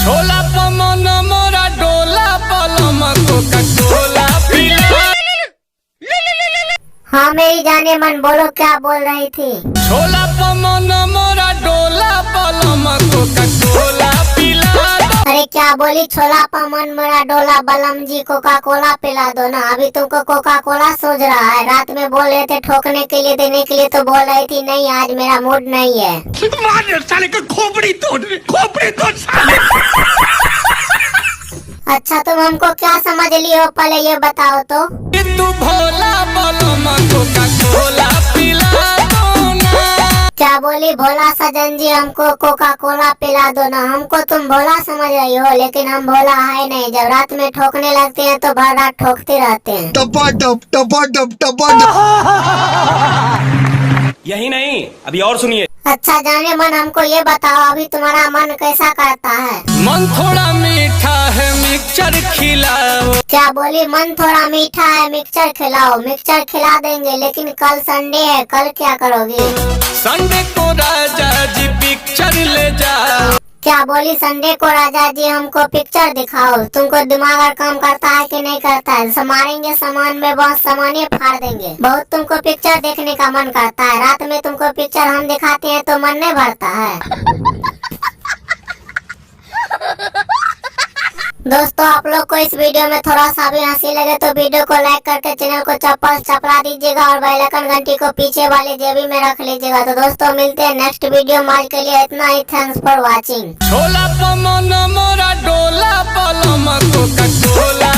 छोला पमन मोरा डोला पलम कोका कोला पिला। हाँ मेरी जाने मन, बोलो क्या बोल रही थी। छोला पमन मोरा डोला पलम कोका कोला पिला। अरे क्या बोली? छोला पमन मेरा डोला बलम जी कोका कोला पिला दो ना। अभी तुमको कोका कोला सोच रहा है। रात में बोल रहे थे ठोकने के लिए, देने के लिए, तो बोल रही थी नहीं आज मेरा मूड नहीं है। साले का खोपड़ी तोड़ साले। अच्छा तुम हमको क्या समझ ली हो, पहले ये बताओ तो। तू भोला बलम कोका कोला पिला दो ना। क्या बोली? भोला सजन जी हमको कोका कोला पिला दो ना। हमको तुम भोला समझ रही हो, लेकिन हम भोला है नहीं। जब रात में ठोकने लगते हैं तो भर रात ठोकते रहते हैं। यही नहीं, अभी और सुनिए। अच्छा जाने मन, हमको ये बताओ अभी तुम्हारा मन कैसा करता है? मन थोड़ा मीठा है मिक्सचर खिलाओ। क्या बोली? मन थोड़ा मीठा है मिक्सचर खिलाओ। मिक्सचर खिला देंगे, लेकिन कल संडे है, कल क्या करोगी? संडे को राजा जी पिक्चर ले जाओ। क्या बोली? संडे को राजा जी हमको पिक्चर दिखाओ। तुमको दिमाग और काम करता है कि नहीं करता है? मारेंगे सामान में, बहुत सामान फाड़ देंगे। बहुत तुमको पिक्चर देखने का मन करता है। रात में तुमको पिक्चर हम दिखाते हैं तो मन नहीं भरता है। दोस्तों आप लोग को इस वीडियो में थोड़ा सा भी हंसी लगे तो वीडियो को लाइक करके चैनल को चपला दीजिएगा और बेल आइकन घंटी को पीछे वाले जेबी में रख लीजिएगा। तो दोस्तों मिलते हैं नेक्स्ट वीडियो में। आज के लिए इतना ही। Thanks for watching. छोला पमन मोरा डोला पलम कोका कोला।